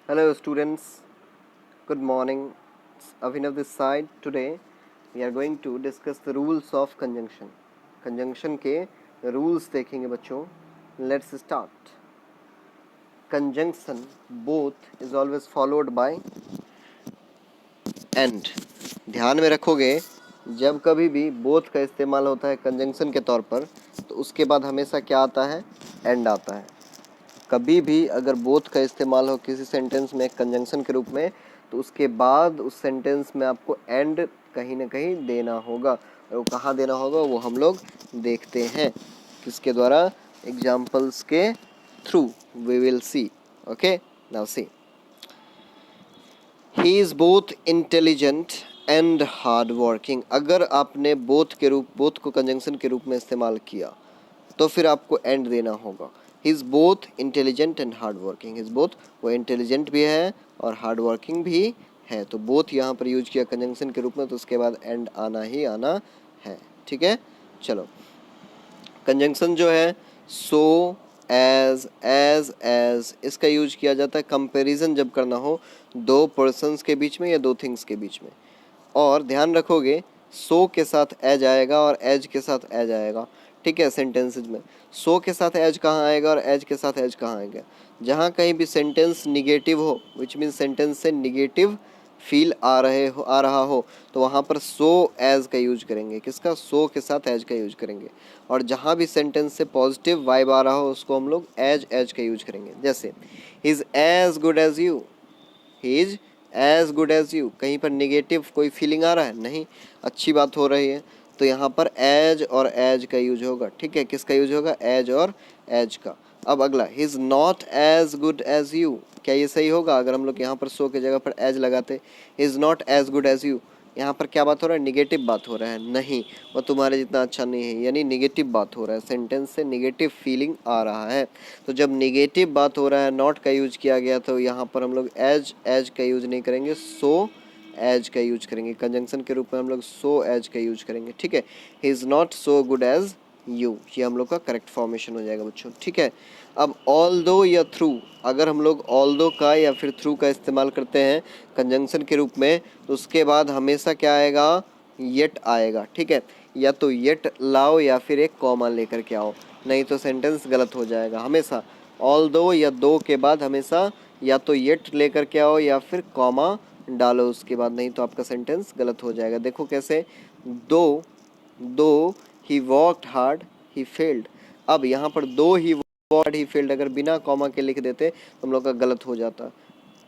Hello students, good morning. It's Avinav this side. Today we are going to discuss the rules of conjunction. Conjunction के rules देखेंगे बच्चों. Let's start. Conjunction both is always followed by and. ध्यान में रखोगे जब कभी भी both का इस्तेमाल होता है conjunction के तौर पर तो उसके बाद हमेशा क्या आता है? and आता है. कभी भी अगर बोथ का इस्तेमाल हो किसी सेंटेंस में कंजंक्शन के रूप में तो उसके बाद उस सेंटेंस में आपको एंड कहीं ना कहीं देना होगा और वो कहाँ देना होगा वो हम लोग देखते हैं किसके द्वारा एग्जाम्पल्स के through we will see. Okay now see he is both intelligent and hard working. अगर आपने बोथ को कंजंक्शन के रूप में इस्तेमाल किया तो फिर आपको एंड देना होगा. ही is both intelligent and hard working. He is both, वो इंटेलिजेंट भी है और हार्ड वर्किंग भी है. तो बोथ यहाँ पर यूज किया कंजंक्शन के रूप में तो उसके बाद एंड आना ही आना है. ठीक है, चलो कंजंक्शन जो है सो, एज इसका यूज किया जाता है कंपैरिजन जब करना हो दो पर्सन्स के बीच में या दो थिंग्स के बीच में. और ध्यान रखोगे सो के साथ एज आएगा और एज के साथ एज आएगा. ठीक है, सेंटेंसेज में सो के साथ एज कहाँ आएगा और एज के साथ एज कहाँ आएगा? जहाँ कहीं भी सेंटेंस निगेटिव हो विच मीन सेंटेंस से निगेटिव फील आ रहा हो तो वहाँ पर सो एज का यूज करेंगे. किसका? सो के साथ एज का यूज करेंगे. और जहाँ भी सेंटेंस से पॉजिटिव वाइब आ रहा हो उसको हम लोग एज का यूज करेंगे. जैसे he is as good as you. He is as good as you. कहीं पर निगेटिव कोई फीलिंग आ रहा है? नहीं, अच्छी बात हो रही है तो यहाँ पर एज और एज का यूज होगा. ठीक है, किसका यूज होगा? एज और एज का. अब अगला he is not as good as you. क्या ये सही होगा अगर हम लोग यहाँ पर सो की जगह पर एज लगाते? He is not as good as you. यहाँ पर क्या बात हो रहा है? निगेटिव बात हो रहा है. नहीं, वो तुम्हारे जितना अच्छा नहीं है, यानी निगेटिव बात हो रहा है. सेंटेंस से निगेटिव फीलिंग आ रहा है. तो जब निगेटिव बात हो रहा है, नॉट का यूज किया गया तो यहाँ पर हम लोग एज का यूज नहीं करेंगे, सो एज का यूज करेंगे. कंजंक्शन के रूप में हम लोग सो एज का यूज करेंगे. ठीक है, he is not so good as you, ये हम लोग का करेक्ट फॉर्मेशन हो जाएगा बच्चों. ठीक है, अब ऑल दो या थ्रू, अगर हम लोग ऑल दो का या फिर थ्रू का इस्तेमाल करते हैं कंजंक्शन के रूप में तो उसके बाद हमेशा क्या आएगा? येट आएगा. ठीक है, या तो येट लाओ या फिर एक कॉमा लेकर के आओ, नहीं तो सेंटेंस गलत हो जाएगा. हमेशा ऑल दो या दो के बाद हमेशा या तो येट लेकर के आओ या फिर कॉमा डालो उसके बाद, नहीं तो आपका सेंटेंस गलत हो जाएगा. देखो कैसे, दो he worked hard he failed. अब यहाँ पर दो ही वर्कड ही फेल्ड अगर बिना कॉमा के लिख देते तो हम लोग का गलत हो जाता.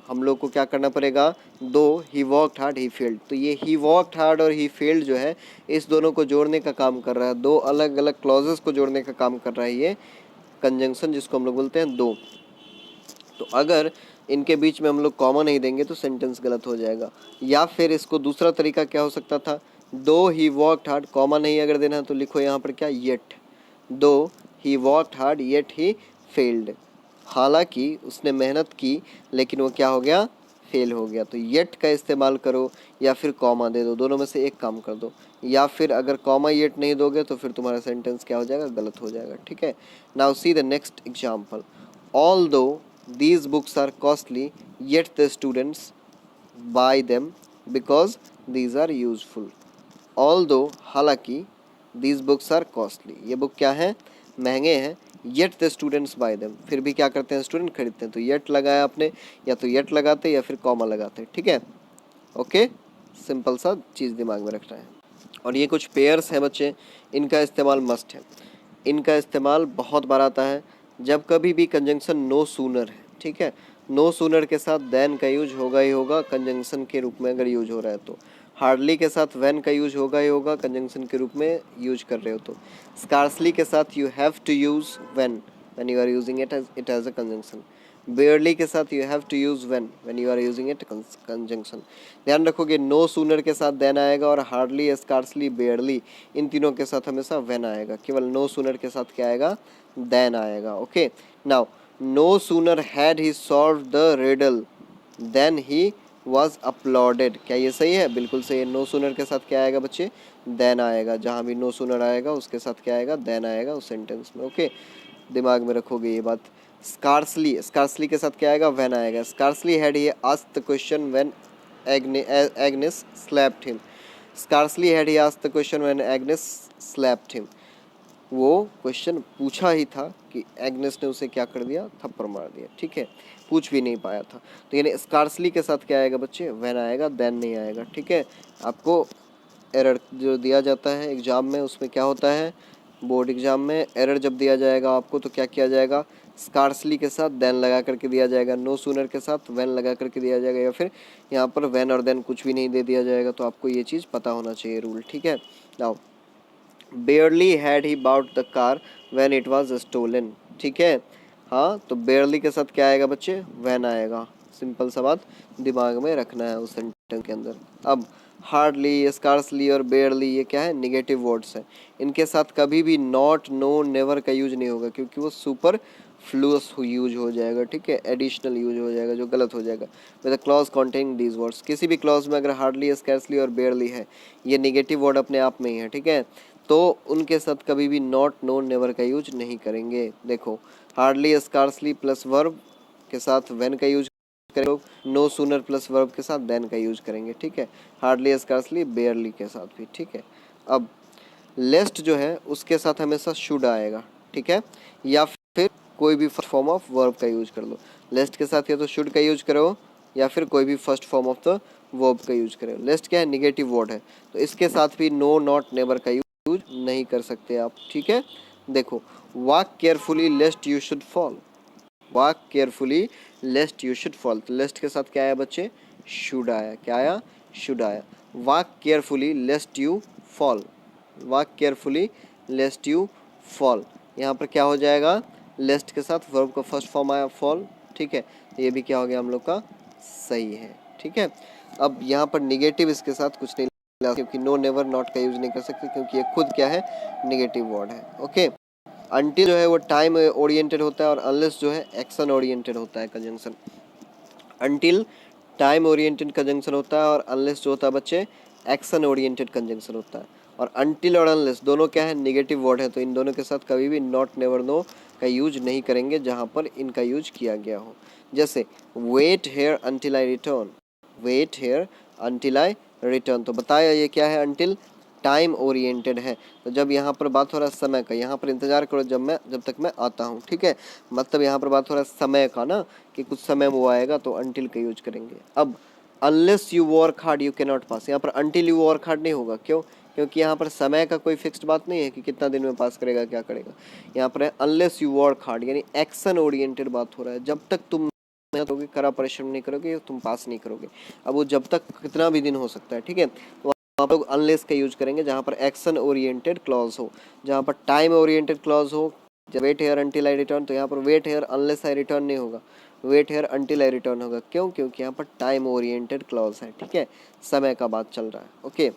हम लोग को क्या करना पड़ेगा? दो he worked hard he failed. तो ये ही वर्कड हार्ड और ही फेल्ड जो है इस दोनों को जोड़ने का काम कर रहा है. दो अलग अलग क्लॉजेस को जोड़ने का काम कर रहा है ये कंजंक्शन, जिसको हम लोग बोलते हैं दो. तो अगर इनके बीच में हम लोग कॉमा नहीं देंगे तो सेंटेंस गलत हो जाएगा. या फिर इसको दूसरा तरीका क्या हो सकता था? दो ही वर्कड हार्ड, कॉमा नहीं अगर देना है तो लिखो यहाँ पर क्या? येट. दो he worked hard yet he failed. हालांकि उसने मेहनत की लेकिन वो क्या हो गया? फेल हो गया. तो येट का इस्तेमाल करो या फिर कॉमा दे दो, दोनों में से एक काम कर दो. या फिर अगर कॉमा येट नहीं दोगे तो फिर तुम्हारा सेंटेंस क्या हो जाएगा? गलत हो जाएगा. ठीक है, now see the next example. Although these books are costly, yet the students buy them because these are useful. Although हालांकि these books are costly, ये बुक क्या है? महंगे हैं. yet the students buy them, फिर भी क्या करते हैं? स्टूडेंट खरीदते हैं. तो yet लगाया आपने, या तो yet लगाते या फिर कॉमा लगाते. ठीक है, ओके, सिंपल सा चीज़ दिमाग में रखना है. और ये कुछ पेयर्स हैं बच्चे, इनका इस्तेमाल मस्ट है. इनका इस्तेमाल बहुत बार आता है जब कभी भी कंजंक्शन नो सूनर है. ठीक है, नो सूनर के साथ देन का यूज होगा ही होगा कंजंक्शन के रूप में अगर यूज हो रहा है तो. हार्डली के साथ व्हेन का यूज होगा ही होगा कंजंक्शन के रूप में यूज कर रहे हो तो. स्कार्सली के साथ you have to use when you are using it as a conjunction. Barely के साथ you have to use when you are using it conjunction. ध्यान रखोगे नो सूनर के साथ देन आएगा और हार्डली, स्कार्सली, बेयरली इन तीनों के साथ हमेशा व्हेन आएगा. केवल नो सूनर के साथ क्या आएगा? देन आएगा. Okay, now no sooner had he solved the riddle then he was applauded. क्या ये सही है? बिल्कुल सही है. नो सूनर के साथ क्या आएगा बच्चे? देन आएगा. जहाँ भी नो सूनर आएगा उसके साथ क्या आएगा? देन आएगा उस सेंटेंस में. ओके, दिमाग में रखोगे ये बात. स्कार्सली, स्कार्सली के साथ क्या आएगा, व्हेन आएगा। Scarcely had he asked the question when Agnes slapped him. Scarcely had he asked the question when Agnes slapped him. वो क्वेश्चन पूछा ही था कि एग्नेस ने उसे क्या कर दिया, थप्पड़ मार दिया, ठीक है, पूछ भी नहीं पाया था। तो यानी स्कार्सली के साथ क्या आएगा बच्चे, व्हेन आएगा, देन नहीं आएगा, ठीक है। आपको एरर जो दिया जाता है एग्जाम में, उसमें क्या होता है, बोर्ड एग्जाम में एरर जब दिया जाएगा आपको तो क्या किया जाएगा, स्कार्सली के साथ देन लगा करके दिया जाएगा, नो सूनर के साथ व्हेन लगा करके दिया जाएगा, या फिर यहाँ पर व्हेन और देन कुछ भी नहीं दे दिया जाएगा। तो आपको ये चीज़ पता होना चाहिए रूल, ठीक है। Now barely had he bought the car when it was stolen, ठीक है। हाँ, तो बेयरली के साथ क्या आएगा बच्चे, व्हेन आएगा। सिंपल सा बात दिमाग में रखना है उस सेंटेंस के अंदर। अब हार्डली, स्कार्सली और बेयरली ये क्या है, निगेटिव वर्ड्स हैं। इनके साथ कभी भी नॉट, नो, नेवर का यूज नहीं होगा, क्योंकि वो सुपर फ्लूअस यूज हो जाएगा, ठीक है, एडिशनल यूज हो जाएगा, जो गलत हो जाएगा। With a clause containing these words, किसी भी क्लॉज में अगर हार्डली, स्कैर्सली और बेयरली है, ये निगेटिव वर्ड अपने आप में ही है, ठीक है, तो उनके साथ कभी भी नॉट, नो, नेवर का यूज नहीं करेंगे। देखो, हार्डली, स्कार्सली प्लस वर्ब के साथ व्हेन का यूज करेंगे, नो सूनर प्लस वर्ब के साथ देन का यूज करेंगे, ठीक है। हार्डली, स्कार्सली, बेयरली के साथ भी, ठीक है। अब लेस्ट जो है उसके साथ हमेशा शुड आएगा, ठीक है, या फिर कोई भी फर्स्ट फॉर्म ऑफ वर्ब का यूज कर लो। लेस्ट के साथ या तो शुड का यूज करो या फिर कोई भी first form of the verb का यूज करो। लेस्ट क्या है, निगेटिव वर्ड है, तो इसके साथ भी नो, नॉट, नेवर का यूज नहीं कर सकते आप, ठीक है। देखो, walk carefully लेस्ट you should fall, walk carefully लेस्ट you should fall, तो लेस्ट के साथ क्या आया बच्चे, शुड आया। क्या आया, शुड आया। Walk carefully लेस्ट you fall, walk carefully लेस्ट you fall, यहाँ पर क्या हो जाएगा, लेस्ट के साथ वर्ब का फर्स्ट फॉर्म आया फॉल, ठीक है, ये भी क्या हो गया हम लोग का सही है, ठीक है। अब यहाँ पर निगेटिव इसके साथ कुछ नहीं लगा, क्योंकि नो, नेवर, नॉट का यूज नहीं कर सकते, क्योंकि ये खुद क्या है, निगेटिव वर्ड है, ओके। अनटिल जो है वो टाइम ओरिएंटेड होता है और अनलेस जो है एक्शन ओरिएंटेड होता है conjunction. Until time oriented conjunction होता है और अनलेस जो होता है बच्चे एक्शन ओरिएंटेड कंजंक्शन होता है। और अनटिल और अनलेस दोनों क्या है, नेगेटिव वर्ड है, तो इन दोनों के साथ कभी भी नॉट, नेवर, नो का यूज नहीं करेंगे जहाँ पर इनका यूज किया गया हो। जैसे wait here until I return, wait here until I return, तो बताया ये क्या है, अनटिल टाइम ओरिएंटेड है। तो जब यहाँ पर बात हो रहा है समय का, यहाँ पर इंतजार करो जब तक मैं आता हूँ, ठीक है, मतलब यहाँ पर बात हो रहा है समय का ना, कि कुछ समय वो आएगा, तो अनटिल का यूज करेंगे। अब unless you work hard you can not pass, यहाँ पर अनटिल यू वर्क हार्ड नहीं होगा, क्यों, क्योंकि यहाँ पर समय का कोई फिक्स्ड बात नहीं है कि कितना दिन में पास करेगा, क्या करेगा। यहाँ पर है अनलेस यू वर्क हार्ड, यानी एक्शन ओरिएंटेड बात हो रहा है, जब तक तुम मेहनत करोगे, कड़ा परिश्रम नहीं करोगे, तुम पास नहीं करोगे। अब वो जब तक कितना भी दिन हो सकता है, ठीक है, तो वहाँ पर अनलेस का यूज करेंगे जहाँ पर एक्शन ओरिएंटेड क्लॉज हो। जहाँ पर टाइम ओरिएंटेड क्लॉज हो, जब wait here until I return, तो यहाँ पर wait here unless I return नहीं होगा, wait here until I return होगा, क्यों, क्योंकि यहाँ पर टाइम ओरिएंटेड क्लॉज है, ठीक है, समय का बात चल रहा है, ओके।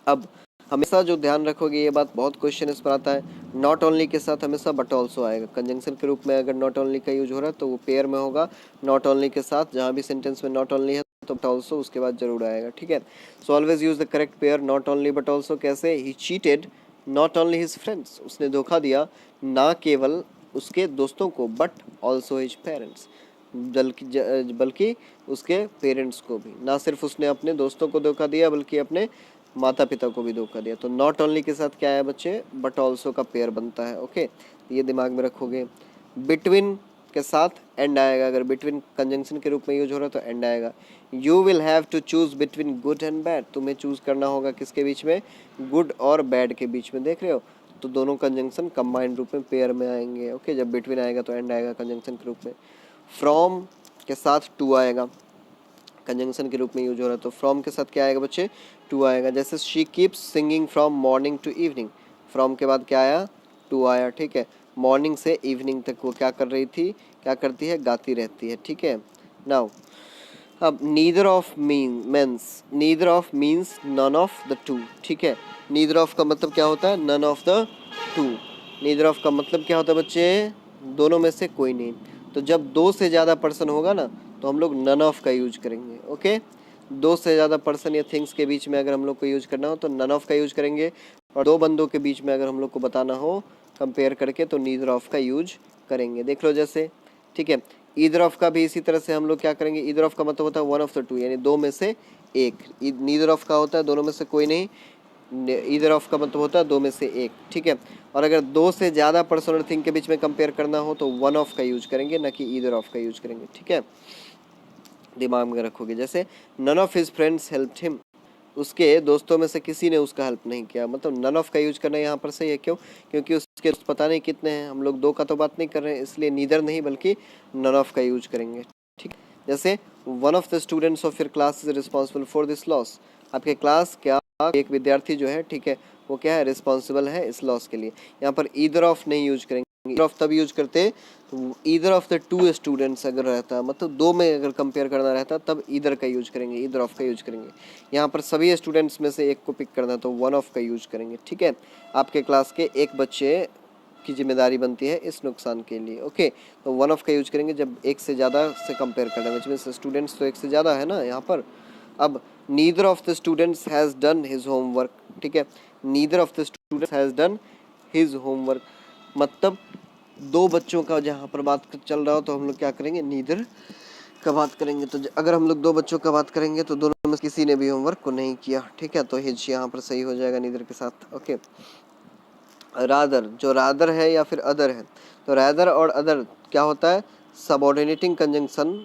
अब हमेशा जो ध्यान रखोगे, ये बात बहुत क्वेश्चन इस पर आता है, नॉट ओनली के साथ हमेशा बट ऑल्सो आएगा। कंजंक्शन के रूप में अगर नॉट ओनली का यूज हो रहा है तो वो पेयर में होगा, नॉट ओनली के साथ जहाँ भी सेंटेंस में नॉट ओनली है तो बट ऑल्सो उसके बाद जरूर आएगा, ठीक है। So always use the correct pair, not only but also. कैसे, he cheated not only his friends, उसने धोखा दिया ना केवल उसके दोस्तों को, बट ऑल्सो हिज पेरेंट्स, बल्कि उसके पेरेंट्स को भी। ना सिर्फ उसने अपने दोस्तों को धोखा दिया बल्कि अपने माता पिता को भी धोखा दिया। तो नॉट ओनली के साथ क्या है बच्चे, बट ऑल्सो का पेयर बनता है, ओके, ये दिमाग में रखोगे। बिटवीन के साथ एंड आएगा, अगर बिटवीन कंजंक्शन के रूप में यूज हो रहा है तो एंड आएगा। You will have to choose between good and bad, तुम्हें चूज करना होगा किसके बीच में, गुड और बैड के बीच में, देख रहे हो, तो दोनों कंजंक्शन कंबाइंड रूप में पेयर में आएंगे, ओके। जब बिटवीन आएगा तो एंड आएगा कंजंक्शन के रूप में। फ्रॉम के साथ टू आएगा, कंजंक्शन के रूप में यूज हो रहा है, तो फ्रॉम के साथ क्या आएगा बच्चे, टू आएगा। जैसे she keeps singing from morning to evening, from के बाद क्या आया, टू आया, ठीक है। मॉर्निंग से इवनिंग तक वो क्या कर रही थी, क्या करती है, गाती रहती है, ठीक है। नाउ अब neither of neither of means none of the two, ठीक है। नीदर ऑफ का मतलब क्या होता है, none of the two. Neither of का मतलब क्या होता है बच्चे, दोनों में से कोई नहीं। तो जब दो से ज़्यादा पर्सन होगा ना तो हम लोग नन ऑफ का यूज करेंगे, ओके। दो से ज़्यादा पर्सन या थिंग्स के बीच में अगर हम लोग को यूज करना हो तो नन ऑफ का यूज करेंगे, और दो बंदों के बीच में अगर हम लोग को बताना हो कंपेयर करके तो नीदर ऑफ का यूज करेंगे। देख लो जैसे, ठीक है। ईदर ऑफ का भी इसी तरह से हम लोग क्या करेंगे, ईदर ऑफ का मतलब होता है वन ऑफ द टू, यानी दो में से एक। नीदर ऑफ का होता है दोनों में से कोई नहीं, ईदर ऑफ का मतलब होता है दो में से एक, ठीक है। और अगर दो से ज़्यादा पर्सन और थिंग के बीच में कंपेयर करना हो तो वन ऑफ का यूज करेंगे, ना कि ईदर ऑफ का यूज करेंगे, ठीक है। दिमाग में रखोगे। जैसे none of his friends helped him, उसके दोस्तों में से किसी ने उसका हेल्प नहीं किया, मतलब नन ऑफ का यूज करना यहाँ पर सही है। क्यों? क्योंकि उसके दोस्त पता नहीं कितने हैं, हम लोग दो का तो बात नहीं कर रहे हैं, इसलिए नीदर नहीं बल्कि नन ऑफ का यूज करेंगे, ठीक। जैसे one of the students of your class is responsible for this loss, आपके क्लास क्या एक विद्यार्थी जो है, ठीक है, वो क्या है, रिस्पॉन्सिबल है इस लॉस के लिए। यहाँ पर ईदर ऑफ नहीं यूज करेंगे, ईदर ऑफ तब यूज करते तो either of the to students अगर रहता, मतलब दो में अगर कंपेयर करना रहता तब ईदर का यूज करेंगे, ईदर ऑफ का यूज करेंगे। यहाँ पर सभी स्टूडेंट्स में से एक को पिक करना तो वन ऑफ का यूज करेंगे, ठीक है। आपके क्लास के एक बच्चे की जिम्मेदारी बनती है इस नुकसान के लिए, ओके। तो वन ऑफ का यूज करेंगे जब एक से ज़्यादा से कंपेयर करना है, विच स्टूडेंट्स तो एक से ज़्यादा है ना यहाँ पर। अब neither of the students has done his homework, ठीक है। Neither of the students has done his homework, मतलब दो बच्चों का जहाँ पर बात चल रहा हो तो हम लोग क्या करेंगे, नीदर का बात करेंगे। तो अगर हम लोग दो बच्चों का बात करेंगे तो दोनों में किसी ने भी होमवर्क को नहीं किया, ठीक है, तो हिज यहाँ पर सही हो जाएगा नीदर के साथ, ओके। रादर, जो रादर है या फिर अदर है, तो रादर और अदर क्या होता है, सबऑर्डिनेटिंग कंजंक्शन।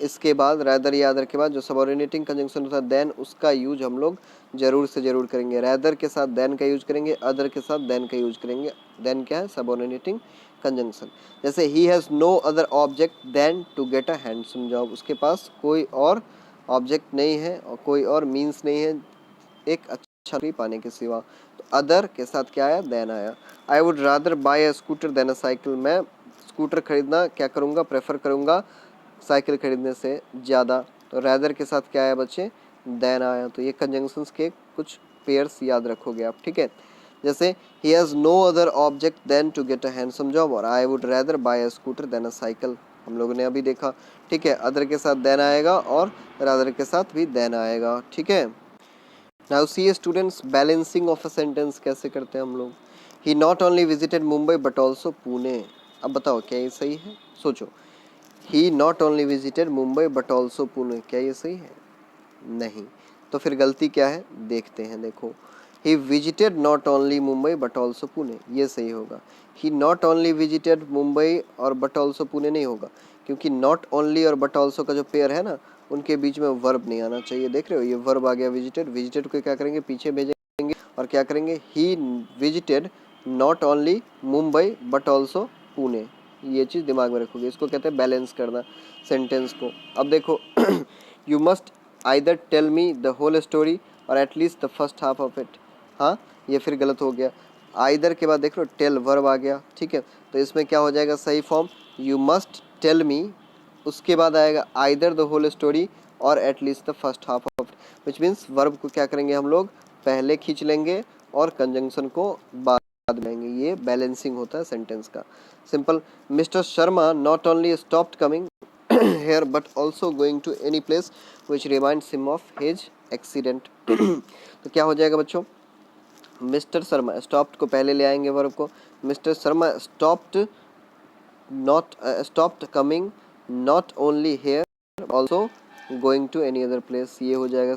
इसके बाद रादर या अदर के बाद जो सबऑर्डिनेटिंग कंजंक्शन होता है देन, उसका यूज हम लोग जरूर से जरूर करेंगे। रादर के साथ देन का यूज करेंगे, अदर के साथ देन का यूज करेंगे। देन क्या है, सबऑर्डिनेटिंग कंजंक्शन। जैसे he has no other object than to get a handsome job, उसके पास कोई और ऑब्जेक्ट नहीं है और कोई और मीन्स नहीं है एक अच्छा नौकरी पाने के सिवा। तो अदर के साथ क्या आया, देन आया। I would rather buy a scooter than a cycle, मैं स्कूटर खरीदना क्या करूँगा, प्रेफर करूँगा साइकिल खरीदने से ज़्यादा। तो रादर के साथ क्या आया बच्चे, देन आया। तो ये कंजंक्शंस के कुछ पेयर्स याद रखोगे आप, ठीक है। जैसे he has no other object than to get a handsome job, और I would rather buy a scooter than a cycle, हम लोगों ने अभी देखा, ठीक है। अदर के साथ देन आएगा और रादर के साथ भी देन आएगा, ठीक है। Now see students, balancing of a sentence कैसे करते हैं हम लोग। He not only visited Mumbai but also Pune, अब बताओ क्या ये सही है, सोचो। He not only visited Mumbai but also Pune, क्या ये सही है, नहीं। तो फिर गलती क्या है, देखते हैं, देखो। He visited not only Mumbai but also Pune, ये सही होगा। ही नॉट ओनली विजिटेड मुंबई और बट ऑल्सो पुणे नहीं होगा, क्योंकि नॉट ओनली और बट ऑल्सो का जो पेयर है ना, उनके बीच में वर्ब नहीं आना चाहिए। देख रहे हो, ये वर्ब आ गया विजिटेड, विजिटेड को क्या करेंगे, पीछे भेजेंगे और क्या करेंगे, he visited not only Mumbai but also Pune. ये चीज़ दिमाग में रखोगे, इसको कहते हैं बैलेंस करना सेंटेंस को। अब देखो you must either tell me the whole story और at least the first half of it, हाँ ये फिर गलत हो गया। आइदर के बाद देख लो टेल वर्ब आ गया, ठीक है। तो इसमें क्या हो जाएगा सही form, you must tell me, उसके बाद आएगा आइदर द होल स्टोरी और at least the first half of it, which means verb को क्या करेंगे हम लोग, पहले खींच लेंगे और कंजंक्शन को बाद में लेंगे। ये बैलेंसिंग होता है सेंटेंस का। Simple, mister Sharma not only stopped coming here but also going to any place which reminds him of his accident तो क्या हो जाएगा बच्चों, मिस्टर शर्मा, स्टॉप्ड को पहले ले आएंगे वर्ब को, mister Sharma stopped not stopped coming not only here also going to any other place, ये हो जाएगा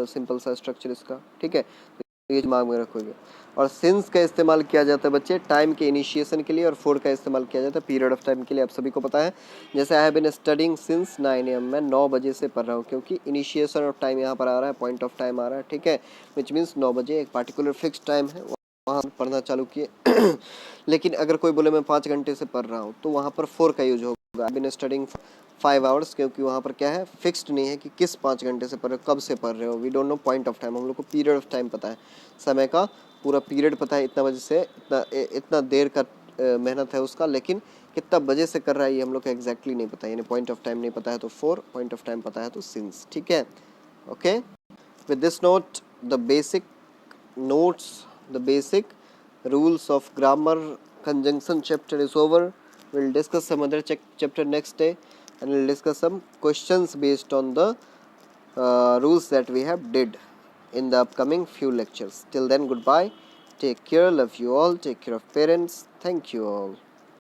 सिंपल सा स्ट्रक्चर इसका, ठीक है। तो ये दिमाग में रखोगे। और सिंस का इस्तेमाल किया जाता है बच्चे टाइम के इनिशिएशन के लिए, और फोर का इस्तेमाल किया जाता है पीरियड ऑफ टाइम के लिए, आप सभी को पता है। जैसे I have been studying since 9 AM, मैं 9 बजे से पढ़ रहा हूँ, क्योंकि इनिशिएशन ऑफ टाइम यहाँ पर आ रहा है, पॉइंट ऑफ टाइम आ रहा है, ठीक है, विच मीन्स 9 बजे एक पार्टिकुलर फिक्स टाइम है, वहाँ पढ़ना चालू किए लेकिन अगर कोई बोले मैं 5 घंटे से पढ़ रहा हूँ तो वहाँ पर फोर का यूज होगा। आई बीन स्टडिंग 5 आवर्स, क्योंकि वहाँ पर क्या है, फिक्स्ड नहीं है कि किस 5 घंटे से पढ़ रहे हो, कब से पढ़ रहे हो, we don't know point of time, हम लोग को पीरियड ऑफ टाइम पता है, समय का पूरा पीरियड पता है, इतना बजे से इतना देर का मेहनत है उसका, लेकिन कितना बजे से कर रहा है ये हम लोग को एग्जैक्टली नहीं पता, यानी पॉइंट ऑफ टाइम नहीं पता है तो फोर, पॉइंट ऑफ टाइम पता है तो सिंस, ठीक है। Okay, with this note the basic rules of grammar conjunction chapter is over. We'll discuss some other chapter next day, and we'll discuss some questions based on the rules that we have did in the upcoming few lectures. Till then, goodbye, take care, love you all, take care of parents, thank you all.